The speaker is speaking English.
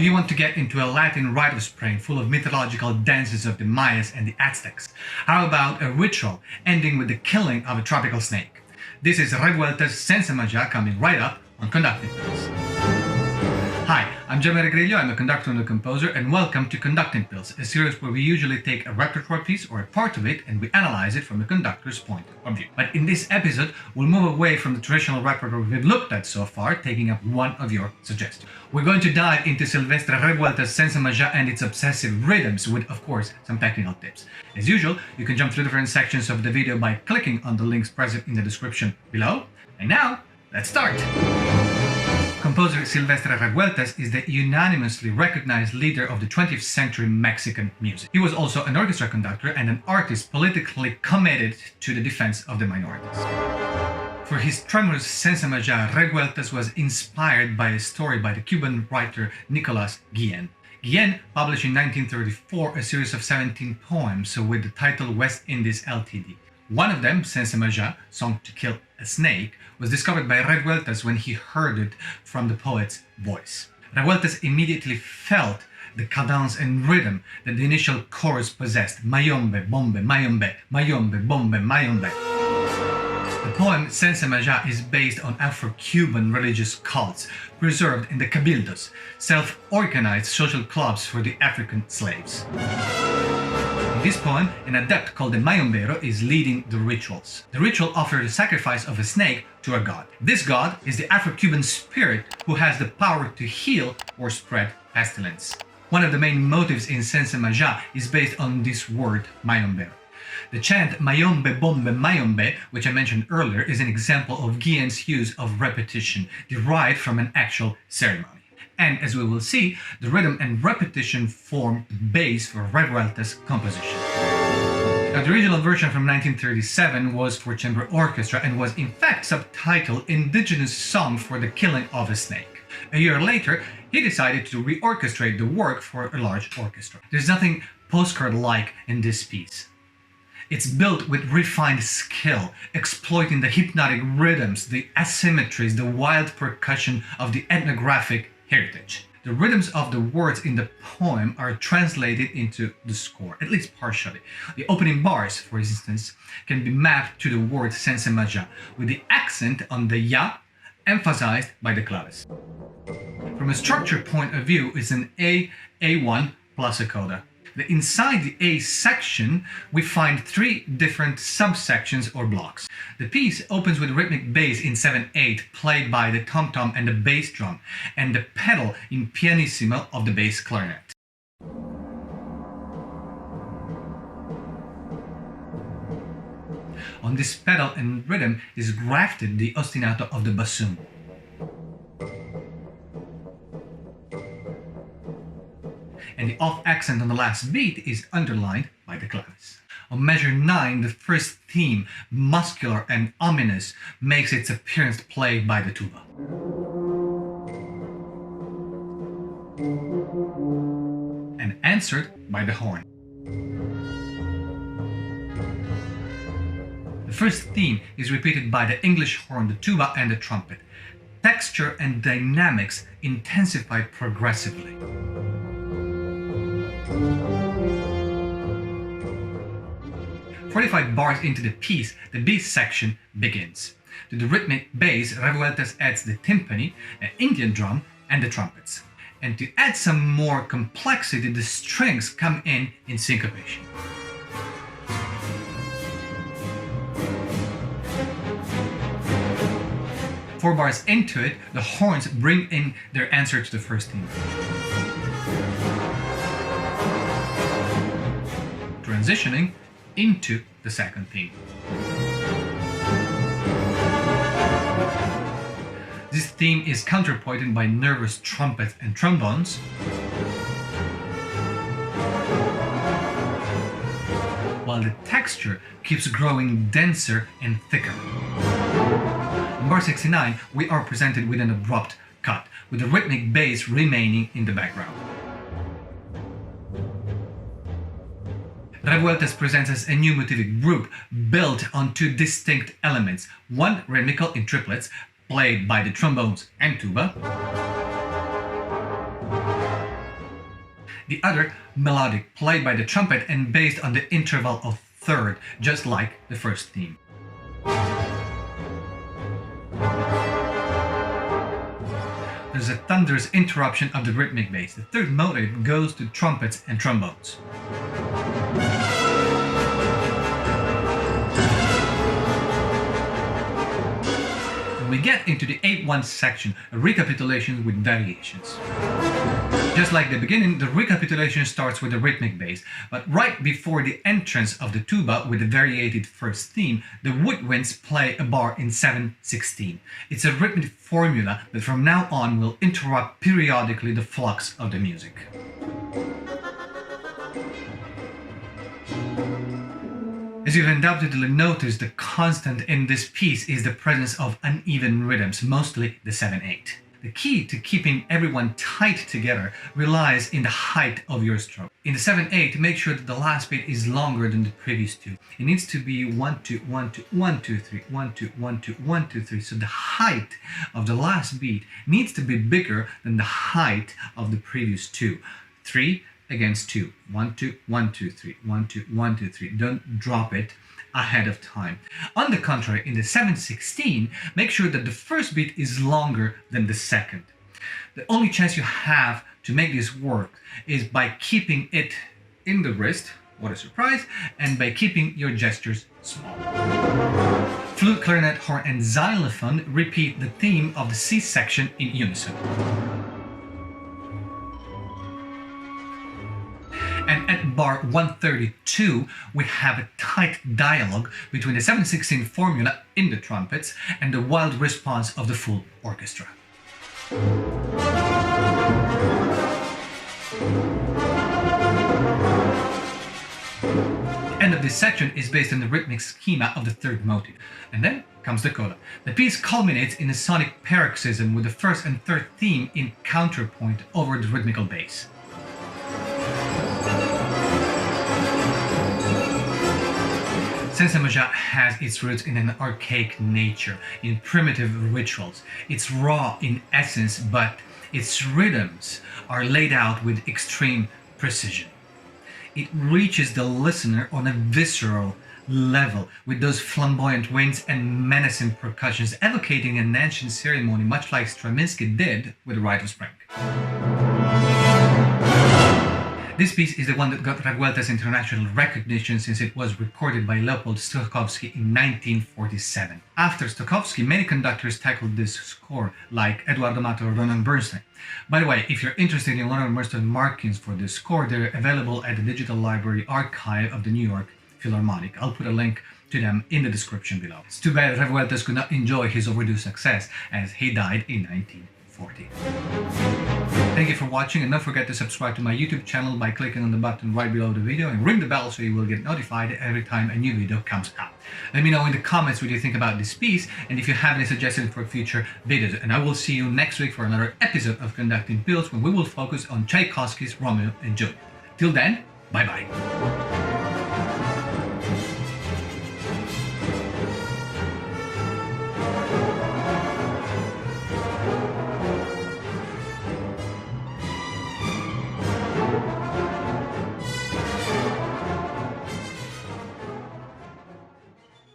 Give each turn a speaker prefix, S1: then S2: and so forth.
S1: Do you want to get into a Latin Rite of Spring full of mythological dances of the Mayas and the Aztecs? How about a ritual ending with the killing of a tropical snake? This is Revueltas Sensemayá coming right up on Conducting Pills. Hi, I'm Gianmaria Griglio, I'm a conductor and a composer, and welcome to Conducting Pills, a series where we usually take a repertoire piece or a part of it and we analyze it from a conductor's point of view. But in this episode, we'll move away from the traditional repertoire we've looked at so far, taking up one of your suggestions. We're going to dive into Silvestre Revueltas Sensemayá and its obsessive rhythms with, of course, some technical tips. As usual, you can jump through different sections of the video by clicking on the links present in the description below. And now, let's start! Composer Silvestre Revueltas is the unanimously recognized leader of the 20th century Mexican music. He was also an orchestra conductor and an artist politically committed to the defense of the minorities. For his tremulous Sensemayá, Revueltas was inspired by a story by the Cuban writer Nicolas Guillén. Guillén published in 1934 a series of 17 poems with the title West Indies Ltd. One of them, Sensemayá, Song to Kill a Snake, was discovered by Revueltas when he heard it from the poet's voice. Revueltas immediately felt the cadence and rhythm that the initial chorus possessed, mayombe, bombe, mayombe, mayombe, bombe, mayombe. The poem Sensemayá is based on Afro-Cuban religious cults preserved in the cabildos, self-organized social clubs for the African slaves. In this poem, an adept called the mayombero is leading the rituals. The ritual offers the sacrifice of a snake to a god. This god is the Afro-Cuban spirit who has the power to heal or spread pestilence. One of the main motives in Sensemayá is based on this word, mayombero. The chant mayombe bombe mayombe, which I mentioned earlier, is an example of Guillén's use of repetition derived from an actual ceremony. And as we will see, the rhythm and repetition form the base for Revueltas' composition. Now, the original version from 1937 was for chamber orchestra and was in fact subtitled Indigenous Song for the Killing of a Snake. A year later, he decided to reorchestrate the work for a large orchestra. There's nothing postcard-like in this piece. It's built with refined skill, exploiting the hypnotic rhythms, the asymmetries, the wild percussion of the ethnographic heritage. The rhythms of the words in the poem are translated into the score, at least partially. The opening bars, for instance, can be mapped to the word Sensemayá, with the accent on the ya emphasized by the claves. From a structure point of view, it's an A1 plus a coda. Inside the A section, we find three different subsections or blocks. The piece opens with rhythmic bass in 7/8 played by the tom-tom and the bass drum, and the pedal in pianissimo of the bass clarinet. On this pedal and rhythm is grafted the ostinato of the bassoon. And the off accent on the last beat is underlined by the claves. On measure 9, the first theme, muscular and ominous, makes its appearance played by the tuba. And answered by the horn. The first theme is repeated by the English horn, the tuba and the trumpet. Texture and dynamics intensify progressively. 45 bars into the piece, the B section begins. To the rhythmic bass, Revueltas adds the timpani, an Indian drum, and the trumpets. And to add some more complexity, the strings come in syncopation. Four bars into it, the horns bring in their answer to the first theme. Transitioning into the second theme. This theme is counterpointed by nervous trumpets and trombones, while the texture keeps growing denser and thicker. In bar 69, we are presented with an abrupt cut, with the rhythmic bass remaining in the background. Revueltas presents us a new motivic group built on two distinct elements, one rhythmical in triplets, played by the trombones and tuba, The other, melodic, played by the trumpet and based on the interval of third, just like the first theme. There's a thunderous interruption of the rhythmic bass. The third motive goes to trumpets and trombones. We get into the 8/1 section, a recapitulation with variations. Just like the beginning, the recapitulation starts with the rhythmic bass, but right before the entrance of the tuba with the variated first theme, the woodwinds play a bar in 7/16. It's a rhythmic formula that from now on will interrupt periodically the flux of the music. As you've undoubtedly noticed, the constant in this piece is the presence of uneven rhythms, mostly the 7/8. The key to keeping everyone tight together relies in the height of your stroke. In the 7/8, make sure that the last beat is longer than the previous two. It needs to be 1-2, 1-2, 1-2, 3, 1-2, 1-2, 1-2, 3. So the height of the last beat needs to be bigger than the height of the previous two. 3 against 2. 1-2, 1-2, 3, 1-2, 1-2, 3. Don't drop it ahead of time. On the contrary, in the 7/16, make sure that the first beat is longer than the second. The only chance you have to make this work is by keeping it in the wrist, what a surprise, and by keeping your gestures small. Flute, clarinet, horn, and xylophone repeat the theme of the C section in unison. And at bar 132, we have a tight dialogue between the 7/16 formula in the trumpets and the wild response of the full orchestra. The end of this section is based on the rhythmic schema of the third motive. And then comes the coda. The piece culminates in a sonic paroxysm with the first and third theme in counterpoint over the rhythmical bass. Sensemayá has its roots in an archaic nature, in primitive rituals. It's raw in essence, but its rhythms are laid out with extreme precision. It reaches the listener on a visceral level, with those flamboyant winds and menacing percussions, evocating an ancient ceremony much like Stravinsky did with the Rite of Spring. This piece is the one that got Revueltas international recognition since it was recorded by Leopold Stokowski in 1947. After Stokowski, many conductors tackled this score, like Eduardo Mato or Roland Bernstein. By the way, if you're interested in Roland Bernstein markings for this score, they're available at the Digital Library Archive of the New York Philharmonic. I'll put a link to them in the description below. It's too bad Revueltas could not enjoy his overdue success, as he died in 1940. Thank you for watching, and don't forget to subscribe to my YouTube channel by clicking on the button right below the video and ring the bell so you will get notified every time a new video comes out. Let me know in the comments what you think about this piece and if you have any suggestions for future videos, and I will see you next week for another episode of Conducting Pills when we will focus on Tchaikovsky's Romeo and Juliet. Till then, bye bye.